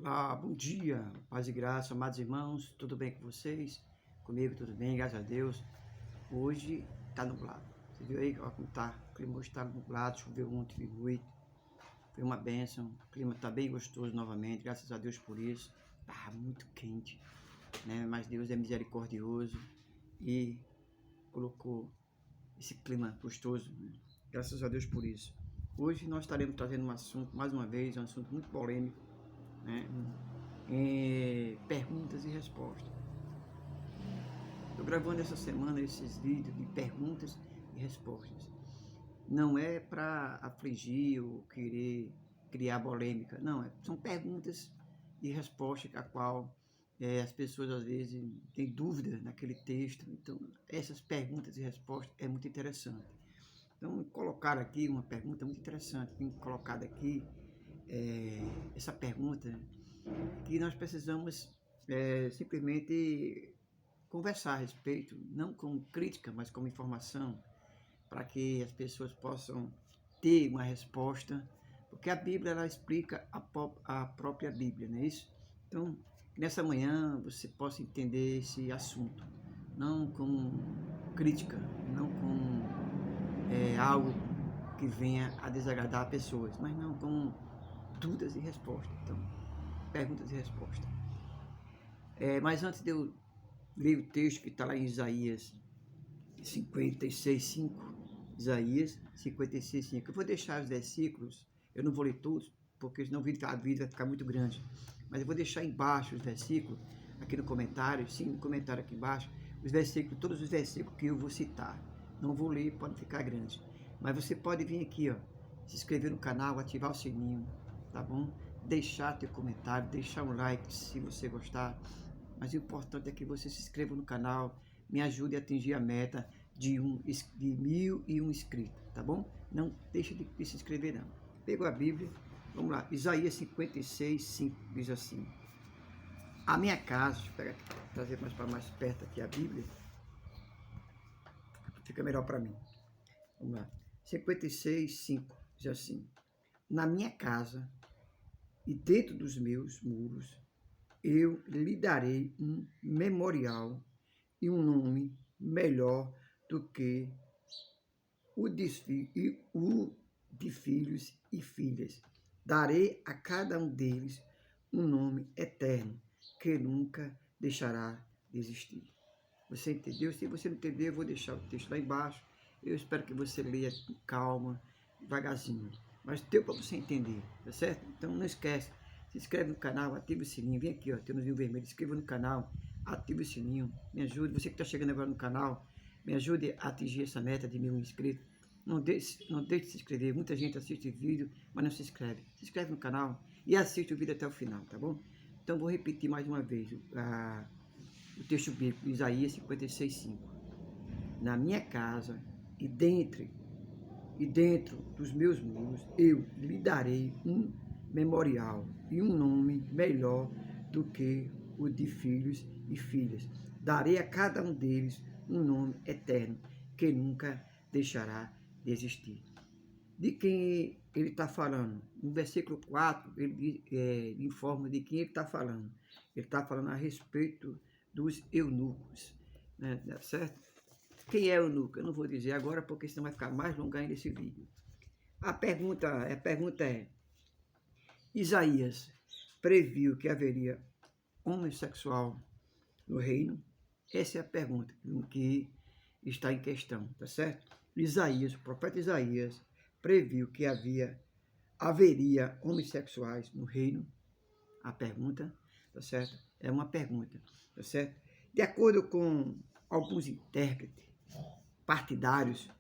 Olá, bom dia, paz e graça, amados irmãos, tudo bem com vocês? Comigo tudo bem, graças a Deus. Hoje tá nublado, você viu aí ó, como tá? O clima hoje tá nublado, choveu ontem de noite, foi uma bênção, o clima tá bem gostoso novamente, graças a Deus por isso. Tá muito quente, né? Mas Deus é misericordioso e colocou esse clima gostoso, né? Graças a Deus por isso. Hoje nós estaremos trazendo um assunto, mais uma vez, um assunto muito polêmico, né? Perguntas e respostas. Estou gravando essa semana esses vídeos de perguntas e respostas. Não é para afligir ou querer criar polêmica, não, são perguntas e respostas a qual as pessoas às vezes têm dúvida naquele texto. Então essas perguntas e respostas é muito interessante. Então colocar aqui uma pergunta muito interessante, colocada aqui essa pergunta que nós precisamos simplesmente conversar a respeito, não como crítica, mas como informação, para que as pessoas possam ter uma resposta, porque a Bíblia ela explica a própria Bíblia, não é isso? Então, nessa manhã você possa entender esse assunto, não como crítica, não como algo que venha a desagradar pessoas, mas não como dúvidas e respostas. Então, perguntas e respostas. Mas antes de eu ler o texto que está lá em Isaías 56:5, Isaías 56:5, eu vou deixar os versículos, eu não vou ler todos, porque senão a vida vai ficar muito grande, mas eu vou deixar embaixo os versículos, aqui no comentário, sim, no comentário aqui embaixo, os versículos, todos os versículos que eu vou citar. Não vou ler, pode ficar grande, mas você pode vir aqui, ó, se inscrever no canal, ativar o sininho, tá bom? Deixar teu comentário, deixar um like se você gostar, mas o importante é que você se inscreva no canal, me ajude a atingir a meta de 1.001 inscritos, tá bom? Não deixe de se inscrever não. Pegou a Bíblia, vamos lá, Isaías 56:5 diz assim: a minha casa, deixa eu pegar aqui, trazer mais perto aqui a Bíblia, fica melhor para mim. Vamos lá, 56:5 diz assim: na minha casa e dentro dos meus muros, eu lhe darei um memorial e um nome melhor do que o de filhos e filhas. Darei a cada um deles um nome eterno, que nunca deixará de existir. Você entendeu? Se você não entendeu, eu vou deixar o texto lá embaixo. Eu espero que você leia com calma, devagarzinho. Mas deu para você entender, tá certo? Então não esquece. Se inscreve no canal, ativa o sininho. Vem aqui, ó, tem um sininho vermelho. Inscreva no canal, ative o sininho. Me ajude. Você que está chegando agora no canal, me ajude a atingir essa meta de 1.000 inscritos. Não deixe de se inscrever. Muita gente assiste o vídeo, mas não se inscreve. Se inscreve no canal e assiste o vídeo até o final, tá bom? Então vou repetir mais uma vez o texto bíblico, Isaías 56:5. Na minha casa e dentro dos meus muros, eu lhe darei um memorial e um nome melhor do que o de filhos e filhas. Darei a cada um deles um nome eterno, que nunca deixará de existir. De quem ele está falando? No versículo 4, ele informa de quem ele está falando. Ele está falando a respeito dos eunucos, né? Certo? Quem é eunuco? Eu não vou dizer agora, porque senão vai ficar mais longo ainda esse vídeo. A pergunta é: Isaías previu que haveria homossexual no reino? Essa é a pergunta que está em questão, tá certo? Isaías, o profeta Isaías, previu que haveria homossexuais no reino? A pergunta, tá certo? É uma pergunta, tá certo? De acordo com alguns intérpretes partidários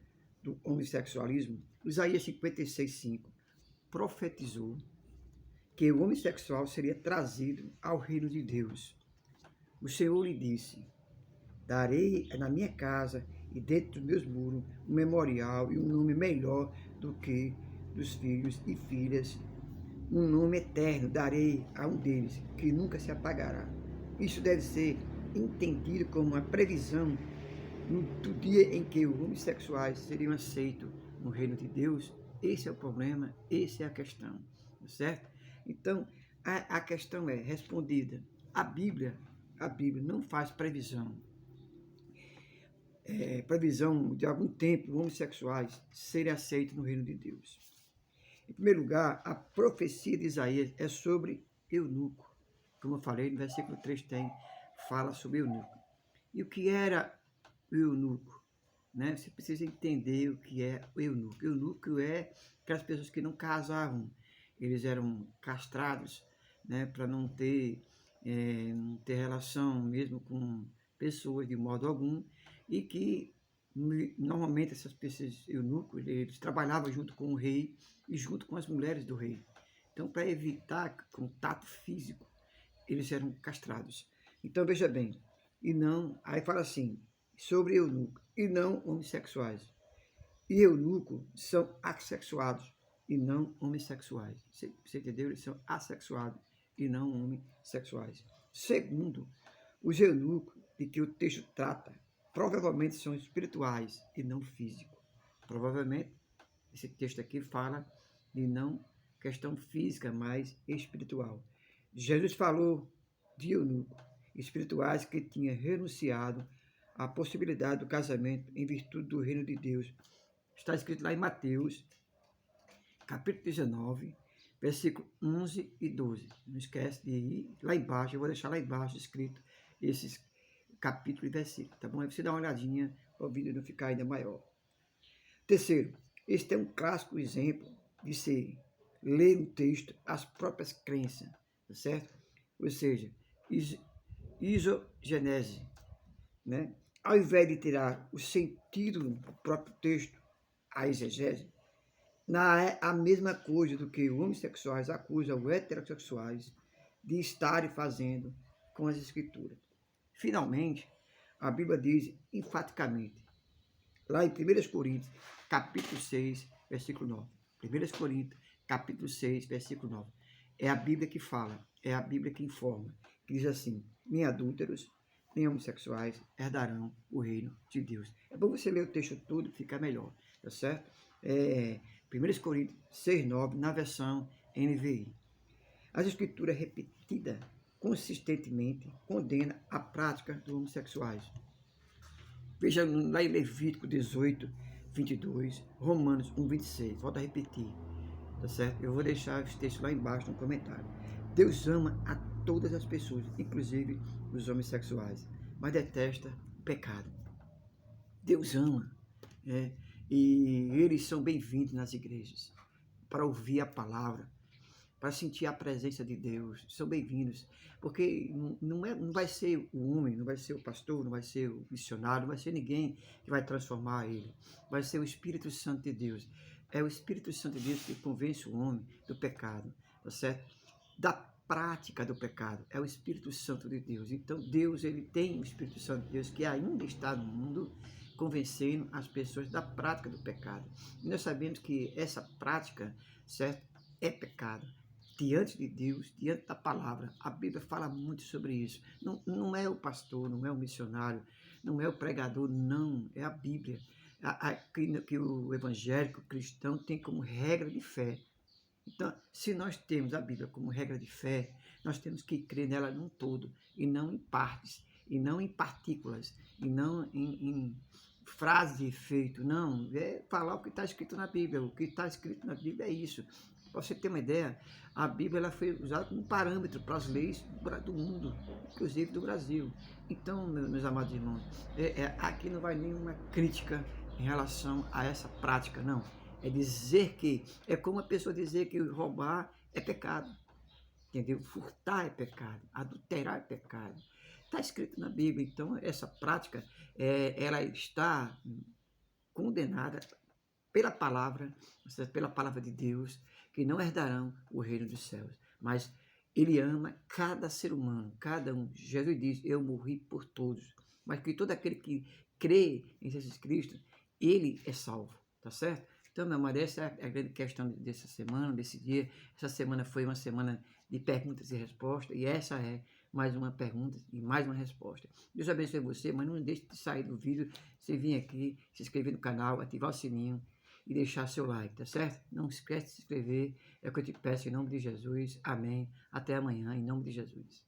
do homossexualismo, Isaías 56:5 profetizou que o homossexual seria trazido ao reino de Deus. O Senhor lhe disse: darei na minha casa e dentro dos meus muros um memorial e um nome melhor do que dos filhos e filhas. Um nome eterno darei a um deles, que nunca se apagará. Isso deve ser entendido como uma previsão do dia em que os homossexuais seriam aceitos no reino de Deus. Esse é o problema, essa é a questão, certo? Então, a questão é respondida. A Bíblia não faz previsão de algum tempo homossexuais serem aceitos no reino de Deus. Em primeiro lugar, a profecia de Isaías é sobre eunuco. Como eu falei, no versículo 3 fala sobre eunuco. E o que era o eunuco? Né? Você precisa entender o que é o eunuco. O eunuco é aquelas pessoas que não casavam. Eles eram castrados, né, para não ter relação mesmo com pessoas de modo algum, e que normalmente essas pessoas eunucos, eles trabalhavam junto com o rei e junto com as mulheres do rei. Então, para evitar contato físico, eles eram castrados. Então, veja bem, e não, aí fala assim, sobre eunuco, e não homossexuais. E eunuco são assexuados e não homossexuais. Você entendeu? Eles são assexuados e não homossexuais. Segundo, os eunucos de que o texto trata provavelmente são espirituais e não físicos. Provavelmente, esse texto aqui fala de não questão física, mas espiritual. Jesus falou de eunucos espirituais que tinham renunciado à possibilidade do casamento em virtude do reino de Deus. Está escrito lá em Mateus, capítulo 19, versículo 11 e 12. Não esquece de ir lá embaixo, eu vou deixar lá embaixo escrito esses capítulos e versículos, tá bom? Aí você dá uma olhadinha para o vídeo não ficar ainda maior. Terceiro, este é um clássico exemplo de se ler no texto as próprias crenças, tá certo? Ou seja, isogenese, né? Ao invés de tirar o sentido do próprio texto, a exegese, não é a mesma coisa do que os homossexuais acusam os heterossexuais de estarem fazendo com as escrituras. Finalmente, a Bíblia diz enfaticamente, lá em 1 Coríntios, capítulo 6, versículo 9. 1 Coríntios, capítulo 6, versículo 9. É a Bíblia que fala, é a Bíblia que informa, que diz assim, nem adúlteros, nem homossexuais herdarão o reino de Deus. É bom você ler o texto todo, fica melhor, tá certo? 1 Coríntios 6, 9, na versão NVI. As escrituras repetidas consistentemente condena a prática dos homossexuais. Veja lá em Levítico 18, 22, Romanos 1, 26. Volto a repetir, tá certo? Eu vou deixar os textos lá embaixo no comentário. Deus ama a todas as pessoas, inclusive os homossexuais, mas detesta o pecado. Deus ama, né? E eles são bem-vindos nas igrejas para ouvir a palavra, para sentir a presença de Deus. São bem-vindos, porque não vai ser o homem, não vai ser o pastor, não vai ser o missionário, não vai ser ninguém que vai transformar ele. Vai ser o Espírito Santo de Deus. É o Espírito Santo de Deus que convence o homem do pecado, tá certo? Da prática do pecado. É o Espírito Santo de Deus. Então Deus, ele tem o Espírito Santo de Deus que ainda está no mundo, convencendo as pessoas da prática do pecado. E nós sabemos que essa prática, certo, é pecado. Diante de Deus, diante da palavra, a Bíblia fala muito sobre isso. Não é o pastor, não é o missionário, não é o pregador, não, é a Bíblia. Que o evangélico cristão tem como regra de fé. Então, se nós temos a Bíblia como regra de fé, nós temos que crer nela num todo, e não em partes, e não em partículas, e não em frases de efeito, não, é falar o que está escrito na Bíblia. O que está escrito na Bíblia é isso. Para você ter uma ideia, a Bíblia ela foi usada como parâmetro para as leis do mundo, inclusive do Brasil. Então, meus amados irmãos, aqui não vai nenhuma crítica em relação a essa prática, não. É dizer que, é como a pessoa dizer que roubar é pecado, entendeu? Furtar é pecado, adulterar é pecado. Está escrito na Bíblia, então essa prática, ela está condenada pela palavra de Deus, que não herdarão o reino dos céus. Mas ele ama cada ser humano, cada um. Jesus diz, eu morri por todos. Mas que todo aquele que crê em Jesus Cristo, ele é salvo, tá certo? Então, meu amor, essa é a grande questão dessa semana, desse dia. Essa semana foi uma semana de perguntas e respostas, e essa é mais uma pergunta e mais uma resposta. Deus abençoe você, mas não deixe de sair do vídeo, você vir aqui, se inscrever no canal, ativar o sininho, e deixar seu like, tá certo? Não esquece de se inscrever, é o que eu te peço em nome de Jesus. Amém. Até amanhã, em nome de Jesus.